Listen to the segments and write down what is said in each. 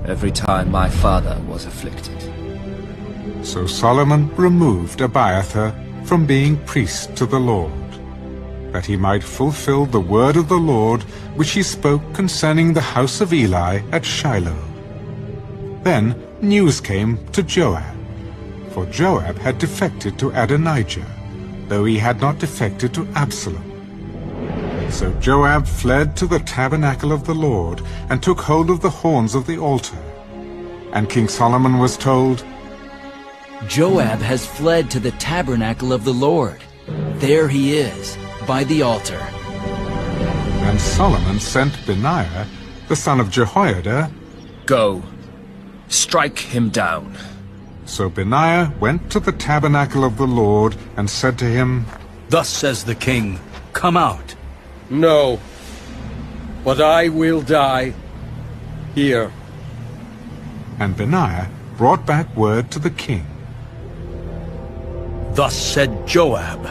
every time my father was afflicted. So Solomon removed Abiathar from being priest to the Lord, that he might fulfill the word of the Lord which he spoke concerning the house of Eli at Shiloh. Then news came to Joab, for Joab had defected to Adonijah, though he had not defected to Absalom. So Joab fled to the tabernacle of the Lord, and took hold of the horns of the altar. And King Solomon was told, Joab has fled to the tabernacle of the Lord. There he is, by the altar. Then Solomon sent Benaiah, the son of Jehoiada. Go, strike him down. So Benaiah went to the tabernacle of the Lord, and said to him, Thus says the king, come out. No, but I will die here. And Benaiah brought back word to the king. Thus said Joab,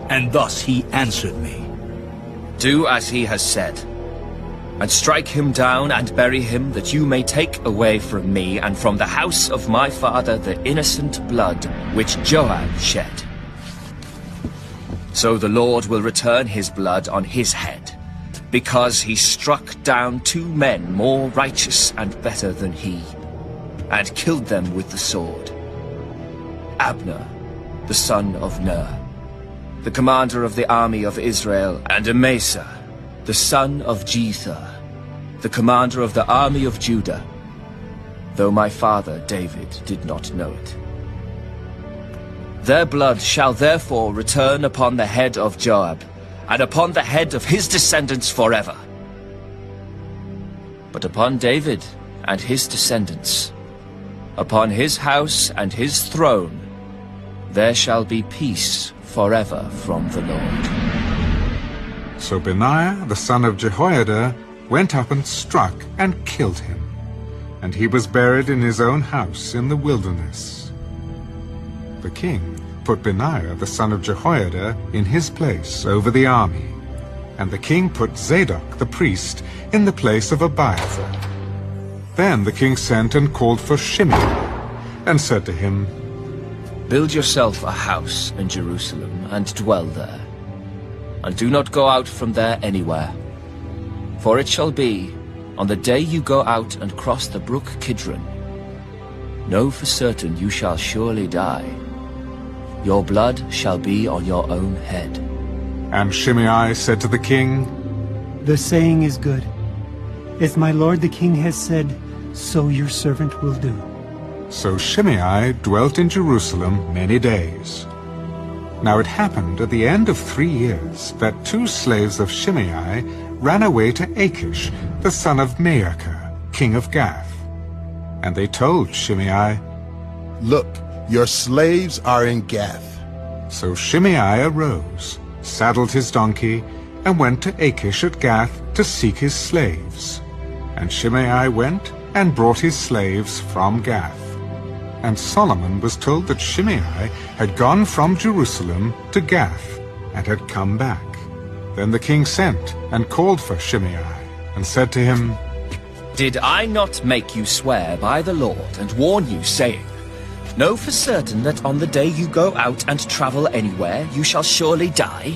and thus he answered me. Do as he has said, and strike him down and bury him, that you may take away from me and from the house of my father the innocent blood which Joab shed. So the Lord will return his blood on his head, because he struck down 2 men more righteous and better than he, and killed them with the sword. Abner, the son of Ner, the commander of the army of Israel, and Amasa, the son of Jether, the commander of the army of Judah, though my father David did not know it. Their blood shall therefore return upon the head of Joab, and upon the head of his descendants forever. But upon David and his descendants, upon his house and his throne, there shall be peace forever from the Lord. So Benaiah, the son of Jehoiada, went up and struck and killed him, and he was buried in his own house in the wilderness. The king put Benaiah, the son of Jehoiada, in his place over the army, and the king put Zadok the priest in the place of Abiathar. Then the king sent and called for Shimei, and said to him, Build yourself a house in Jerusalem, and dwell there, and do not go out from there anywhere. For it shall be, on the day you go out and cross the brook Kidron, know for certain you shall surely die. Your blood shall be on your own head. And Shimei said to the king, The saying is good. As my lord the king has said, so your servant will do. So Shimei dwelt in Jerusalem many days. Now it happened at the end of 3 years that 2 slaves of Shimei ran away to Achish, the son of Maacah, king of Gath. And they told Shimei, Look, your slaves are in Gath. So Shimei arose, saddled his donkey, and went to Achish at Gath to seek his slaves. And Shimei went and brought his slaves from Gath. And Solomon was told that Shimei had gone from Jerusalem to Gath, and had come back. Then the king sent and called for Shimei, and said to him, Did I not make you swear by the Lord, and warn you, saying, Know for certain that on the day you go out and travel anywhere, you shall surely die?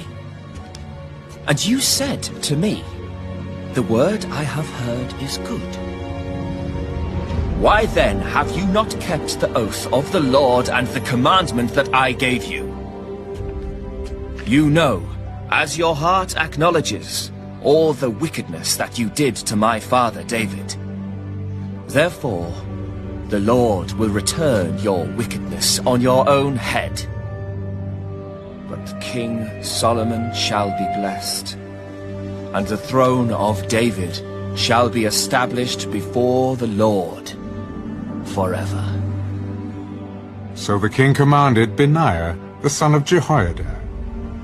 And you said to me, The word I have heard is good. Why then have you not kept the oath of the Lord and the commandment that I gave you? You know, as your heart acknowledges, all the wickedness that you did to my father David. Therefore, the Lord will return your wickedness on your own head. But King Solomon shall be blessed, and the throne of David shall be established before the Lord forever. So the king commanded Benaiah, the son of Jehoiada,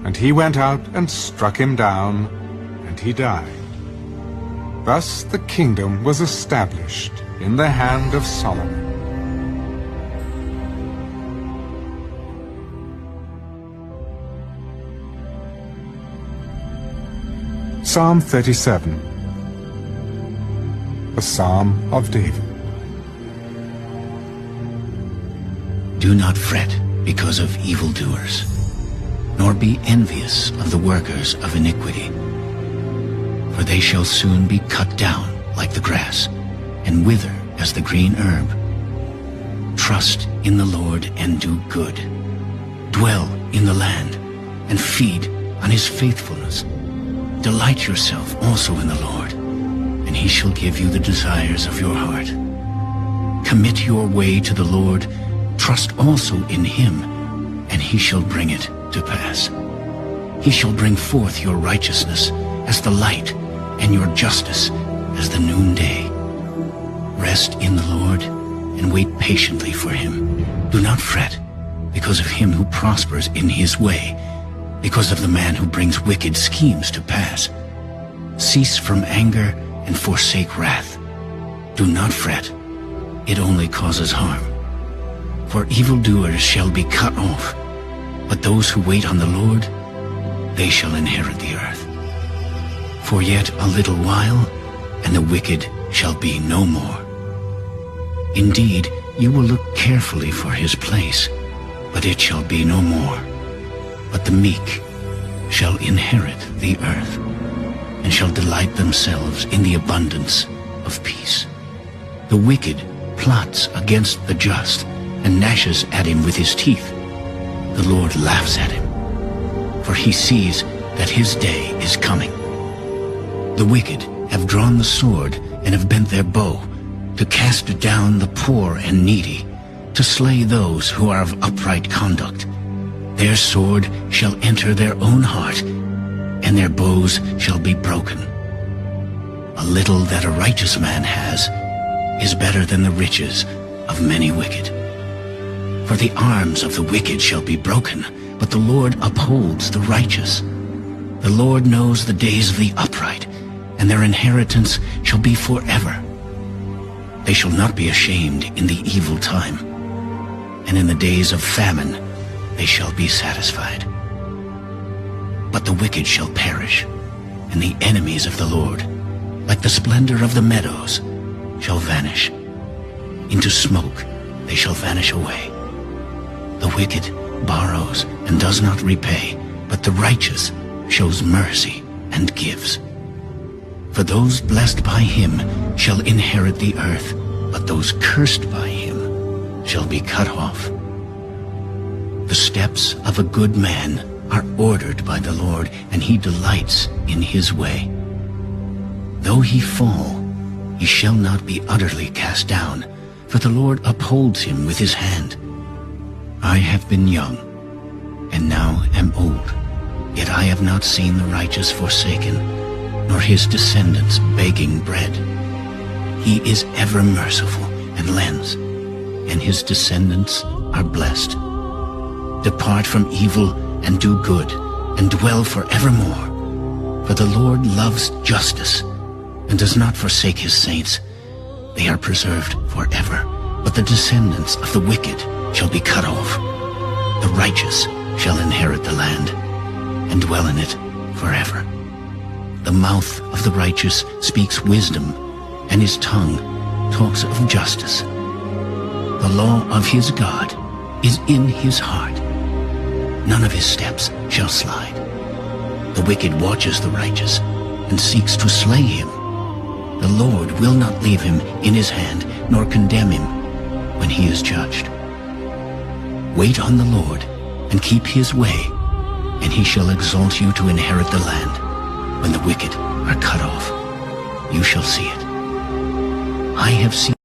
and he went out and struck him down, and he died. Thus the kingdom was established in the hand of Solomon. Psalm 37, a psalm of David. Do not fret because of evildoers, nor be envious of the workers of iniquity. For they shall soon be cut down like the grass, and wither as the green herb. Trust in the Lord and do good. Dwell in the land and feed on his faithfulness. Delight yourself also in the Lord, and he shall give you the desires of your heart. Commit your way to the Lord. Trust also in him, and he shall bring it to pass. He shall bring forth your righteousness as the light, and your justice as the noonday. Rest in the Lord, and wait patiently for him. Do not fret because of him who prospers in his way, because of the man who brings wicked schemes to pass. Cease from anger and forsake wrath. Do not fret, it only causes harm. For evildoers shall be cut off, but those who wait on the Lord, they shall inherit the earth. For yet a little while, and the wicked shall be no more. Indeed, you will look carefully for his place, but it shall be no more. But the meek shall inherit the earth, and shall delight themselves in the abundance of peace. The wicked plots against the just, and gnashes at him with his teeth. The Lord laughs at him, for he sees that his day is coming. The wicked have drawn the sword and have bent their bow, to cast down the poor and needy, to slay those who are of upright conduct. Their sword shall enter their own heart, and their bows shall be broken. A little that a righteous man has is better than the riches of many wicked. For the arms of the wicked shall be broken, but the Lord upholds the righteous. The Lord knows the days of the upright, and their inheritance shall be forever. They shall not be ashamed in the evil time, and in the days of famine they shall be satisfied. But the wicked shall perish, and the enemies of the Lord, like the splendor of the meadows, shall vanish. Into smoke they shall vanish away. The wicked borrows and does not repay, but the righteous shows mercy and gives. For those blessed by him shall inherit the earth, but those cursed by him shall be cut off. The steps of a good man are ordered by the Lord, and he delights in his way. Though he fall, he shall not be utterly cast down, for the Lord upholds him with his hand. I have been young, and now am old, yet I have not seen the righteous forsaken, nor his descendants begging bread. He is ever merciful and lends, and his descendants are blessed. Depart from evil and do good, and dwell forevermore. For the Lord loves justice, and does not forsake his saints. They are preserved forever, but the descendants of the wicked shall be cut off. The righteous shall inherit the land, and dwell in it forever. The mouth of the righteous speaks wisdom, and his tongue talks of justice. The law of his God is in his heart. None of his steps shall slide. The wicked watches the righteous, and seeks to slay him. The Lord will not leave him in his hand, nor condemn him when he is judged. Wait on the Lord, and keep his way, and he shall exalt you to inherit the land. When the wicked are cut off, you shall see it. I have seen